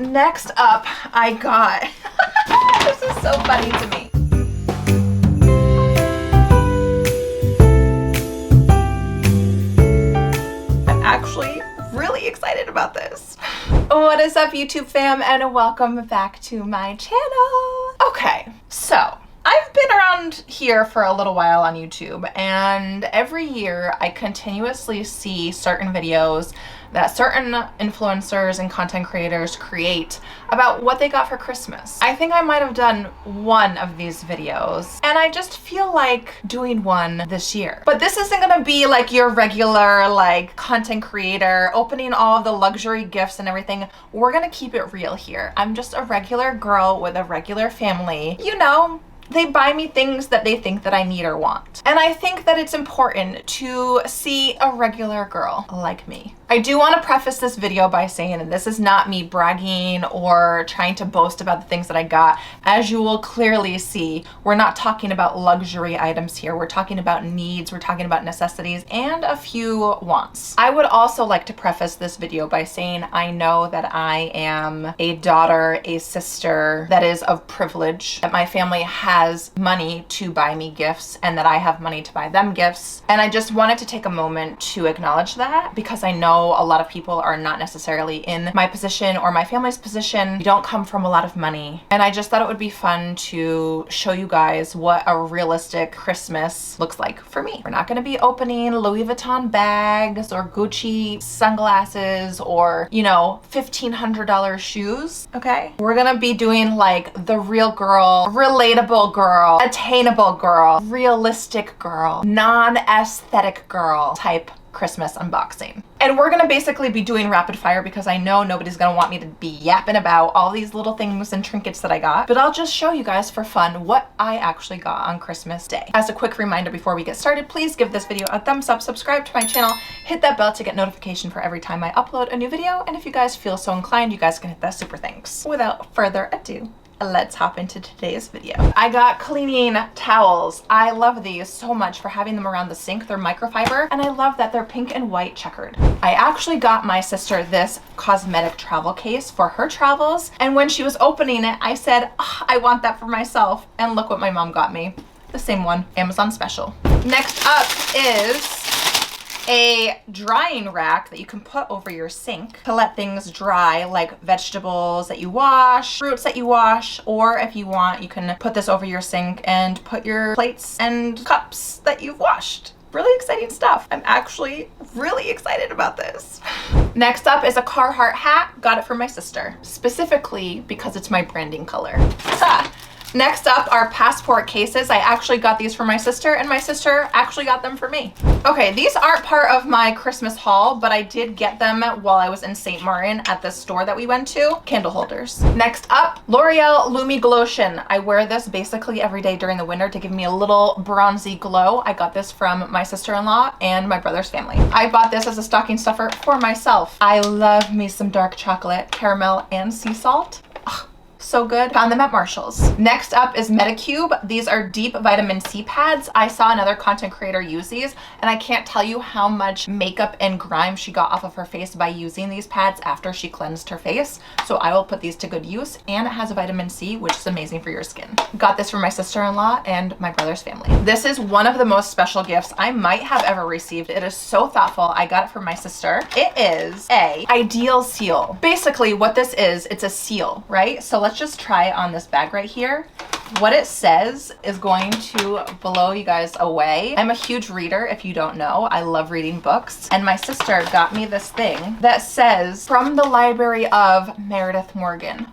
next up I got, this is so funny to me. I'm actually really excited about this. What is up, YouTube fam, and welcome back to my channel. Okay, so I've been around here for a little while on YouTube, and every year I continuously see certain videos that certain influencers and content creators create about what they got for Christmas. I think I might have done one of these videos, and I just feel like doing one this year. But this isn't gonna be like your regular like content creator opening all of the luxury gifts and everything. We're gonna keep it real here. I'm just a regular girl with a regular family. You know, they buy me things that they think that I need or want. And I think that it's important to see a regular girl like me. I do want to preface this video by saying that this is not me bragging or trying to boast about the things that I got. As you will clearly see, we're not talking about luxury items here. We're talking about needs, we're talking about necessities, and a few wants. I would also like to preface this video by saying I know that I am a daughter, a sister that is of privilege, that my family has money to buy me gifts and that I have money to buy them gifts. And I just wanted to take a moment to acknowledge that, because I know a lot of people are not necessarily in my position or my family's position. We don't come from a lot of money. And I just thought it would be fun to show you guys what a realistic Christmas looks like for me. We're not gonna be opening Louis Vuitton bags or Gucci sunglasses or, you know, $1,500 shoes, okay? We're gonna be doing like the real girl, relatable girl, attainable girl, realistic girl, non-aesthetic girl type Christmas unboxing. And we're gonna basically be doing rapid fire because I know nobody's gonna want me to be yapping about all these little things and trinkets that I got, but I'll just show you guys for fun what I actually got on Christmas Day. As a quick reminder before we get started, please give this video a thumbs up, subscribe to my channel, hit that bell to get notification for every time I upload a new video, and if you guys feel so inclined, you guys can hit that super thanks. Without further ado, let's hop into today's video. I got cleaning towels. I love these so much for having them around the sink. They're microfiber, and I love that they're pink and white checkered. I actually got my sister this cosmetic travel case for her travels, and when she was opening it, I said, oh, I want that for myself. And look what my mom got me. The same one, Amazon special. Next up is a drying rack that you can put over your sink to let things dry, like vegetables that you wash, fruits that you wash, or if you want, you can put this over your sink and put your plates and cups that you've washed. Really exciting stuff. I'm actually really excited about this. Next up is a Carhartt hat. Got it for my sister, specifically because it's my branding color. Next up are passport cases. I actually got these for my sister, and my sister actually got them for me. Okay, these aren't part of my Christmas haul, but I did get them while I was in St. Martin at the store that we went to. Candle holders. Next up, L'Oreal Lumi Glotion. I wear this basically every day during the winter to give me a little bronzy glow. I got this from my sister-in-law and my brother's family. I bought this as a stocking stuffer for myself. I love me some dark chocolate, caramel, and sea salt. So good. Found them at Marshall's. Next up is Medicube. These are deep vitamin C pads. I saw another content creator use these, and I can't tell you how much makeup and grime she got off of her face by using these pads after she cleansed her face. So I will put these to good use, and it has a vitamin C, which is amazing for your skin. Got this for my sister-in-law and my brother's family. This is one of the most special gifts I might have ever received. It is so thoughtful. I got it for my sister. It is a Ideal seal. Basically what this is, it's a seal, right? So let's just try it on this bag right here. What it says is going to blow you guys away. I'm a huge reader, if you don't know. I love reading books. And my sister got me this thing that says, from the library of Merideth Morgan.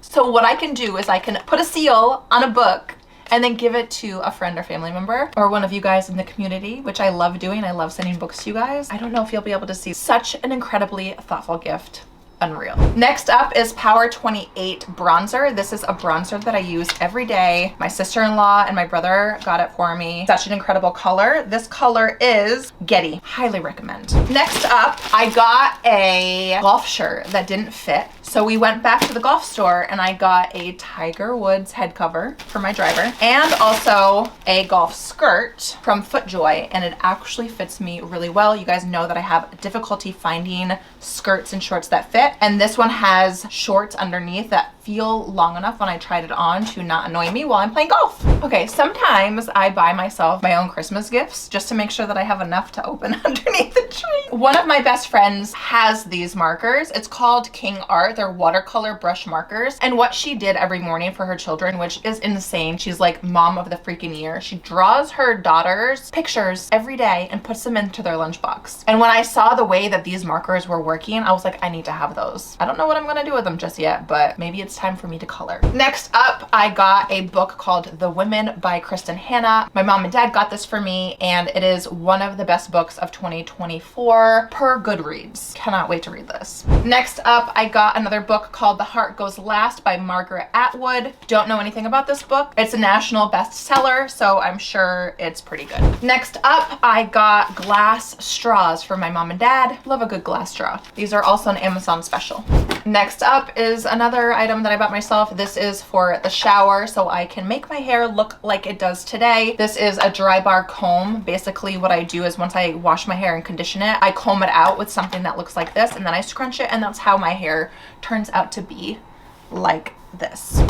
So what I can do is I can put a seal on a book and then give it to a friend or family member or one of you guys in the community, which I love doing. I love sending books to you guys. I don't know if you'll be able to see such an incredibly thoughtful gift. Unreal. Next up is Power 28 bronzer. This is a bronzer that I use every day. My sister-in-law and my brother got it for me. Such an incredible color. This color is Getty. Highly recommend. Next up, I got a golf shirt that didn't fit. So we went back to the golf store and I got a Tiger Woods head cover for my driver and also a golf skirt from FootJoy, and it actually fits me really well. You guys know that I have difficulty finding skirts and shorts that fit. it. And this one has shorts underneath that feel long enough when I tried it on to not annoy me while I'm playing golf. Okay, sometimes I buy myself my own Christmas gifts just to make sure that I have enough to open underneath the tree. One of my best friends has these markers. It's called King Art. They're watercolor brush markers. And what she did every morning for her children, which is insane, she's like mom of the freaking year. She draws her daughter's pictures every day and puts them into their lunchbox. And when I saw the way that these markers were working, I was like, I need to have those. I don't know what I'm gonna do with them just yet, but maybe it's time for me to color. Next up, I got a book called The Women by Kristin Hannah. My mom and dad got this for me, and it is one of the best books of 2024 per Goodreads. Cannot wait to read this. Next up, I got another book called The Heart Goes Last by Margaret Atwood. Don't know anything about this book. It's a national bestseller, so I'm sure it's pretty good. Next up, I got glass straws for my mom and dad. Love a good glass straw. These are also an Amazon special. Next up is another item that I bought myself. This is for the shower so I can make my hair look like it does today. This is a Drybar comb. Basically what I do is once I wash my hair and condition it, I comb it out with something that looks like this, and then I scrunch it, and that's how my hair turns out to be, like this.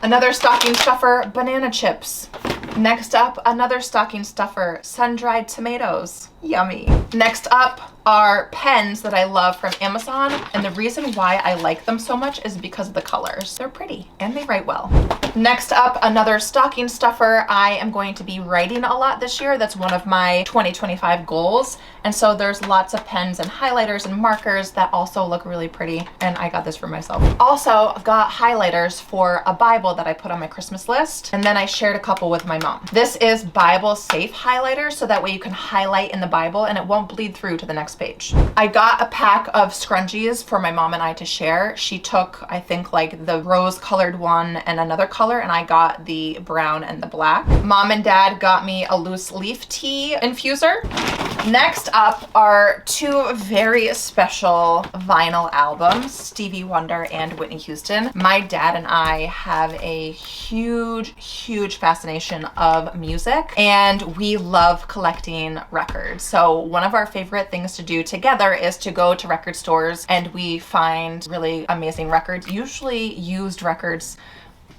Another stocking stuffer, banana chips. Next up, another stocking stuffer, sun-dried tomatoes. Yummy. Next up are pens that I love from Amazon, and the reason why I like them so much is because of the colors. They're pretty and they write well. Next up, another stocking stuffer. I am going to be writing a lot this year. That's one of my 2025 goals. And so there's lots of pens and highlighters and markers that also look really pretty, and I got this for myself. Also, I've got highlighters for a Bible that I put on my Christmas list, and then I shared a couple with my mom. This is Bible safe highlighter, so that way you can highlight in the Bible and it won't bleed through to the next page. I got a pack of scrunchies for my mom and I to share. She took, I think, like the rose colored one and another color, and I got the brown and the black. Mom and dad got me a loose leaf tea infuser. Next up are two very special vinyl albums, Stevie Wonder and Whitney Houston. My dad and I have a huge fascination of music, and we love collecting records. So one of our favorite things to do together is to go to record stores, and we find really amazing records, usually used records,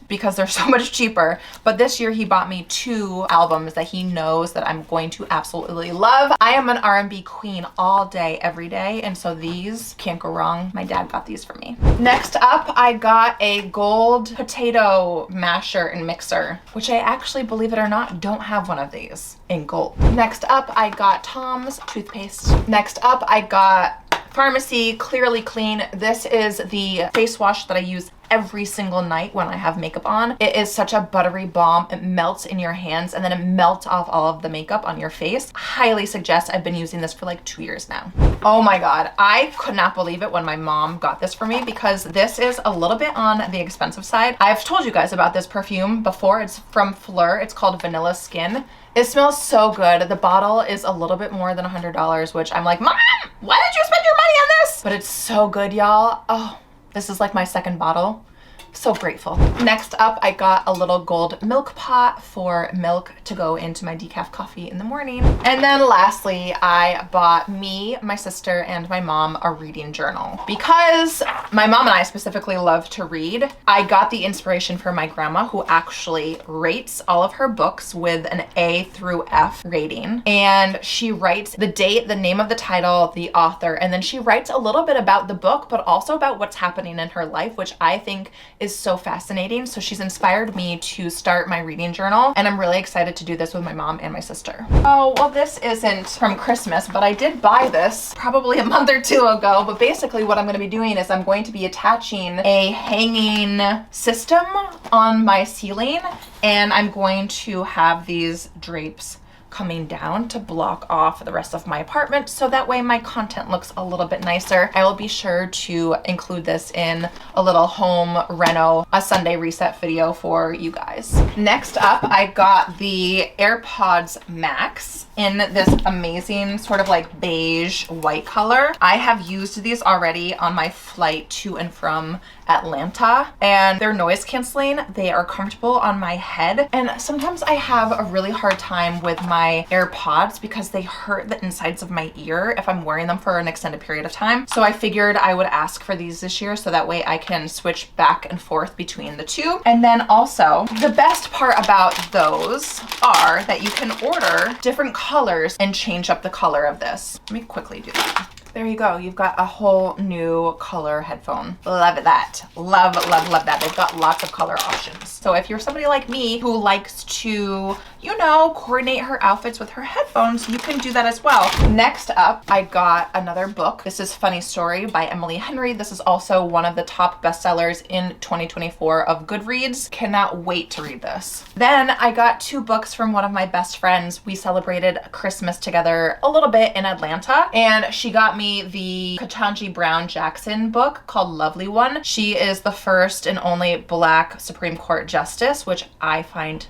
because they're so much cheaper. But this year he bought me two albums that he knows that I'm going to absolutely love. I am an R&B queen all day, every day, and so these can't go wrong. My dad got these for me. Next up, I got a gold potato masher and mixer, which I actually, believe it or not, don't have one of these in gold. Next up, I got Tom's toothpaste. Next up, I got Pharmacy Clearly Clean. This is the face wash that I use every single night when I have makeup on. It is such a buttery balm. It melts in your hands and then it melts off all of the makeup on your face. Highly suggest. I've been using this for like 2 years now. Oh my God. I could not believe it when my mom got this for me, because this is a little bit on the expensive side. I've told you guys about this perfume before. It's from Fleur. It's called Vanilla Skin. It smells so good. The bottle is a little bit more than $100, which I'm like, Mom, why did you spend your money on this? But it's so good, y'all. Oh, this is like my second bottle. So grateful. Next up, I got a little gold milk pot for milk to go into my decaf coffee in the morning. And then lastly, I bought me, my sister, and my mom a reading journal. Because my mom and I specifically love to read, I got the inspiration from my grandma, who actually rates all of her books with an A through F rating. And she writes the date, the name of the title, the author, and then she writes a little bit about the book, but also about what's happening in her life, which I think is so fascinating. So she's inspired me to start my reading journal, and I'm really excited to do this with my mom and my sister. Oh, well, this isn't from Christmas, but I did buy this probably a month or two ago. But basically what I'm going to be doing is I'm going to be attaching a hanging system on my ceiling, and I'm going to have these drapes coming down to block off the rest of my apartment, so that way my content looks a little bit nicer. I will be sure to include this in a little home reno, a Sunday reset video for you guys. Next up, I got the AirPods Max, in this amazing sort of like beige white color. I have used these already on my flight to and from Atlanta, and they're noise canceling. They are comfortable on my head, and sometimes I have a really hard time with my AirPods because they hurt the insides of my ear if I'm wearing them for an extended period of time. So I figured I would ask for these this year so that way I can switch back and forth between the two. And then also the best part about those are that you can order different colors and change up the color of this. Let me quickly do that. There you go. You've got a whole new color headphone. Love that. Love, love, love that. They've got lots of color options. So if you're somebody like me who likes to, you know, coordinate her outfits with her headphones, you can do that as well. Next up, I got another book. This is Funny Story by Emily Henry. This is also one of the top bestsellers in 2024 of Goodreads. Cannot wait to read this. Then I got 2 books from one of my best friends. We celebrated Christmas together a little bit in Atlanta, and she got me the Katanji Jackson book called Lovely One. She is the first and only Black Supreme Court Justice, which I find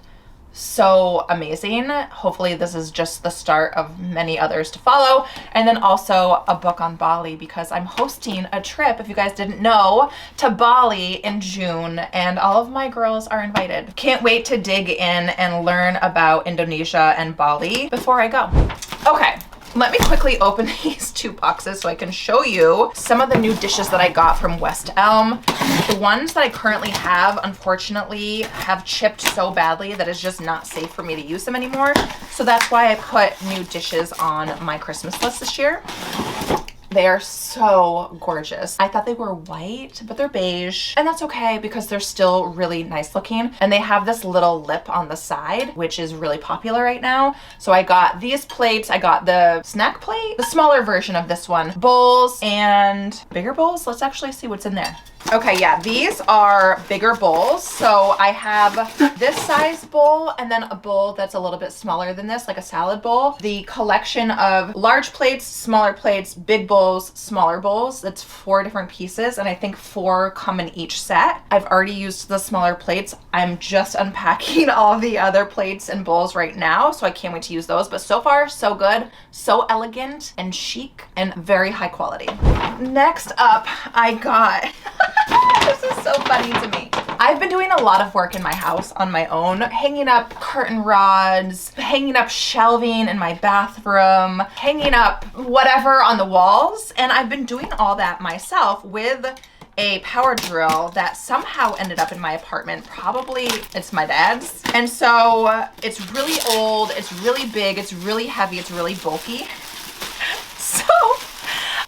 so amazing. Hopefully this is just the start of many others to follow. And then also a book on Bali, because I'm hosting a trip, if you guys didn't know, to Bali in June, and all of my girls are invited. Can't wait to dig in and learn about Indonesia and Bali before I go. Okay. Let me quickly open these 2 boxes so I can show you some of the new dishes that I got from West Elm. The ones that I currently have, unfortunately, have chipped so badly that it's just not safe for me to use them anymore. So that's why I put new dishes on my Christmas list this year. They are so gorgeous. I thought they were white, but they're beige, and that's okay because they're still really nice looking. And they have this little lip on the side, which is really popular right now. So I got these plates. I got the snack plate, the smaller version of this one, bowls and bigger bowls. Let's actually see what's in there. Okay, yeah, these are bigger bowls. So I have this size bowl and then a bowl that's a little bit smaller than this, like a salad bowl. The collection of large plates, smaller plates, big bowls, smaller bowls. That's 4 different pieces, and I think 4 come in each set. I've already used the smaller plates. I'm just unpacking all the other plates and bowls right now, so I can't wait to use those. But so far, so good, so elegant and chic and very high quality. Next up, I got... This is so funny to me. I've been doing a lot of work in my house on my own, hanging up curtain rods, hanging up shelving in my bathroom, hanging up whatever on the walls. And I've been doing all that myself with a power drill that somehow ended up in my apartment. Probably it's my dad's. And so it's really old, it's really big, it's really heavy, it's really bulky. So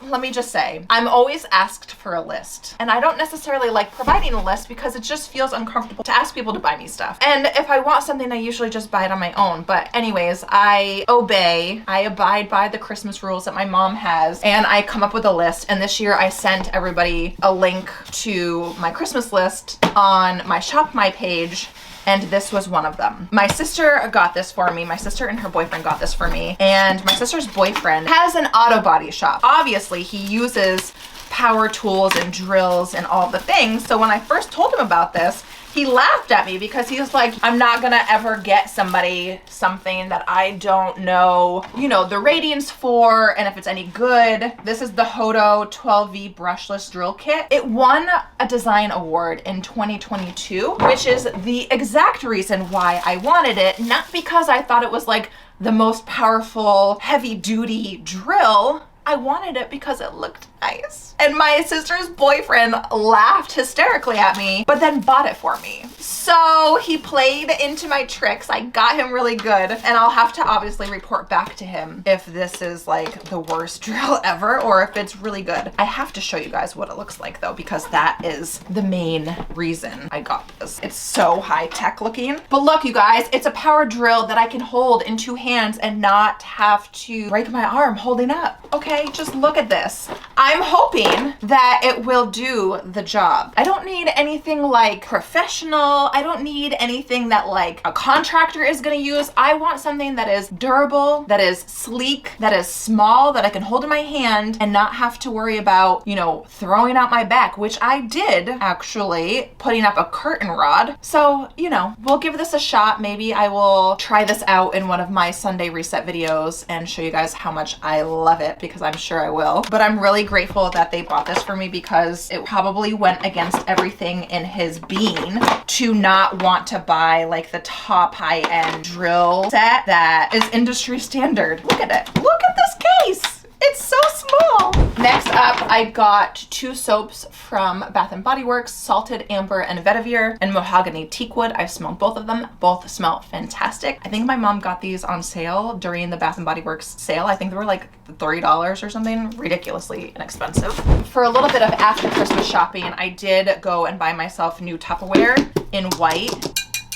let me just say, I'm always asked for a list, and I don't necessarily like providing a list because it just feels uncomfortable to ask people to buy me stuff. And if I want something, I usually just buy it on my own. But anyways, I obey, I abide by the Christmas rules that my mom has, and I come up with a list. And this year I sent everybody a link to my Christmas list on my Shop My page, and this was one of them. My sister got this for me. My sister and her boyfriend got this for me. And my sister's boyfriend has an auto body shop. Obviously, he uses power tools and drills and all the things. So when I first told him about this, he laughed at me because he was like, I'm not gonna ever get somebody something that I don't know, you know, the ratings for and if it's any good. This is the Hodo 12V brushless drill kit. It won a design award in 2022, which is the exact reason why I wanted it. Not because I thought it was like the most powerful, heavy duty drill. I wanted it because it looked nice. And my sister's boyfriend laughed hysterically at me, but then bought it for me. So he played into my tricks. I got him really good, and I'll have to obviously report back to him if this is like the worst drill ever or if it's really good. I have to show you guys what it looks like though, because that is the main reason I got this. It's so high tech looking. But look, you guys, it's a power drill that I can hold in 2 hands and not have to break my arm holding up. Okay, just look at this. I'm hoping that it will do the job. I don't need anything like professional. I don't need anything that like a contractor is gonna use. I want something that is durable, that is sleek, that is small, that I can hold in my hand and not have to worry about, you know, throwing out my back, which I did actually putting up a curtain rod. So, you know, we'll give this a shot. Maybe I will try this out in one of my Sunday reset videos and show you guys how much I love it, because I'm sure I will. But I'm really grateful that they bought this for me, because it probably went against everything in his being to not want to buy like the top high-end drill set that is industry standard. Look at it. Look at this case. It's so small. Next up, I got 2 soaps from Bath & Body Works, Salted Amber and Vetiver, and Mohagony Teakwood. I've smelled both of them. Both smell fantastic. I think my mom got these on sale during the Bath & Body Works sale. I think they were like $30 or something, ridiculously inexpensive. For a little bit of after Christmas shopping, I did go and buy myself new Tupperware in white.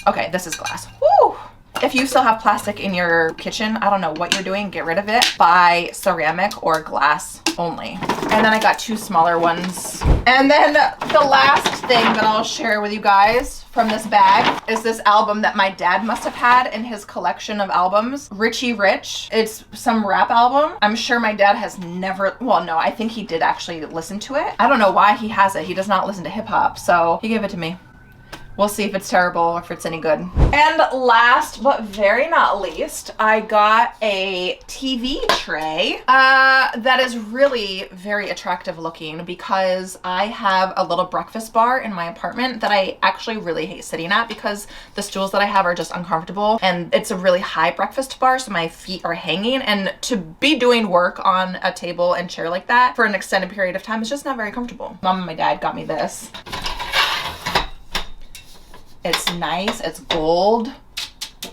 Okay, this is glass. Woo! If you still have plastic in your kitchen, I don't know what you're doing, get rid of it. Buy ceramic or glass only. And then I got 2 smaller ones. And then the last thing that I'll share with you guys from this bag is this album that my dad must have had in his collection of albums, Richie Rich. It's some rap album. I'm sure my dad has never, well, no, I think he did actually listen to it. I don't know why he has it. He does not listen to hip hop, so he gave it to me. We'll see if it's terrible or if it's any good. And last but very not least, I got a TV tray that is really very attractive looking, because I have a little breakfast bar in my apartment that I actually really hate sitting at, because the stools that I have are just uncomfortable, and it's a really high breakfast bar, so my feet are hanging, and to be doing work on a table and chair like that for an extended period of time is just not very comfortable. Mom and my dad got me this. It's nice, it's gold,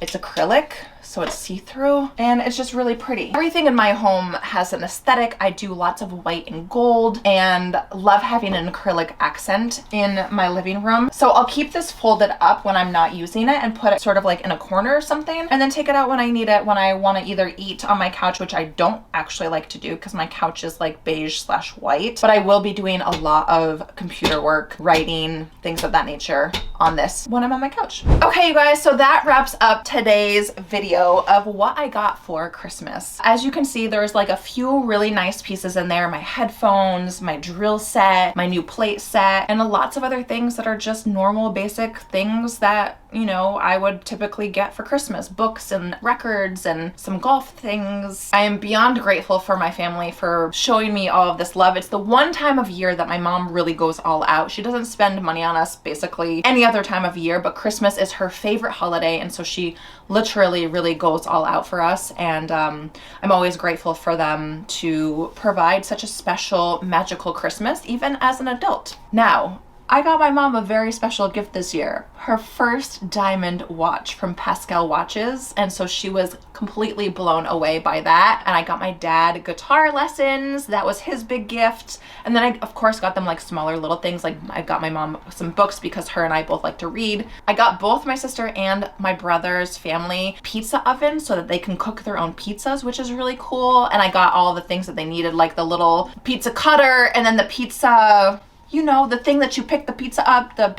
it's acrylic, so it's see-through, and it's just really pretty. Everything in my home has an aesthetic. I do lots of white and gold, and love having an acrylic accent in my living room. So I'll keep this folded up when I'm not using it and put it sort of like in a corner or something, and then take it out when I need it, when I want to either eat on my couch, which I don't actually like to do because my couch is like beige/white, but I will be doing a lot of computer work, writing, things of that nature on this when I'm on my couch. Okay, you guys, so that wraps up today's video of what I got for Christmas. As you can see, there's like a few really nice pieces in there. My headphones, my drill set, my new plate set, and lots of other things that are just normal basic things that, you know, I would typically get for Christmas. Books and records and some golf things. I am beyond grateful for my family for showing me all of this love. It's the one time of year that my mom really goes all out. She doesn't spend money on us basically any other time of year, but Christmas is her favorite holiday, and so she literally really goes all out for us, and I'm always grateful for them to provide such a special, magical Christmas, even as an adult. Now, I got my mom a very special gift this year. Her first diamond watch from Pascal Watches, and so she was completely blown away by that. And I got my dad guitar lessons. That was his big gift. And then I, of course, got them like smaller little things. Like I got my mom some books because her and I both like to read. I got both my sister and my brother's family pizza ovens so that they can cook their own pizzas, which is really cool. And I got all the things that they needed, like the little pizza cutter and then the pizza, you know, the thing that you pick the pizza up, the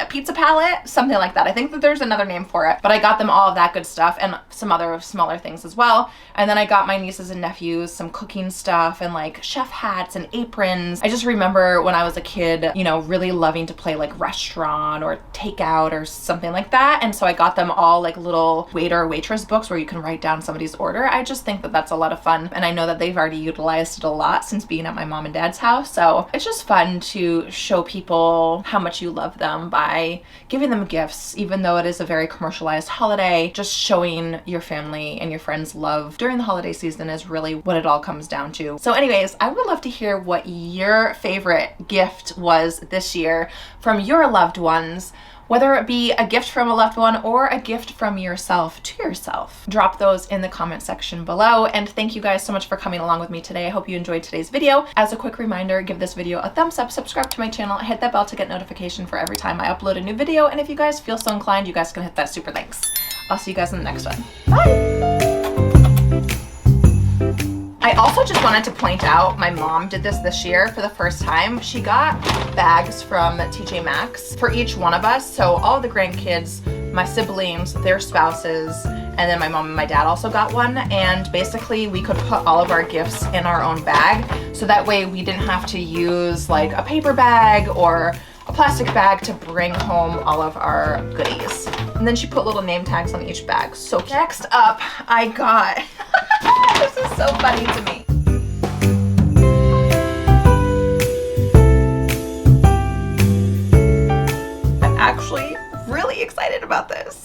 pizza pallet, something like that. I think that there's another name for it, but I got them all of that good stuff and some other smaller things as well. And then I got my nieces and nephews some cooking stuff and like chef hats and aprons. I just remember when I was a kid, you know, really loving to play like restaurant or takeout or something like that. And so I got them all like little waiter or waitress books where you can write down somebody's order. I just think that that's a lot of fun. And I know that they've already utilized it a lot since being at my mom and dad's house. So it's just fun to show people how much you love them by giving them gifts, even though it is a very commercialized holiday. Just showing your family and your friends love during the holiday season is really what it all comes down to. So anyways, I would love to hear what your favorite gift was this year from your loved ones, whether it be a gift from a loved one or a gift from yourself to yourself. Drop those in the comment section below. And thank you guys so much for coming along with me today. I hope you enjoyed today's video. As a quick reminder, give this video a thumbs up, subscribe to my channel, hit that bell to get notification for every time I upload a new video. And if you guys feel so inclined, you guys can hit that super thanks. I'll see you guys in the next one. Bye. I also just wanted to point out, my mom did this year for the first time. She got bags from TJ Maxx for each one of us. So all the grandkids, my siblings, their spouses, and then my mom and my dad also got one. And basically we could put all of our gifts in our own bag. So that way we didn't have to use like a paper bag or a plastic bag to bring home all of our goodies. And then she put little name tags on each bag. So next up, I got, this is so funny to me. I'm actually really excited about this.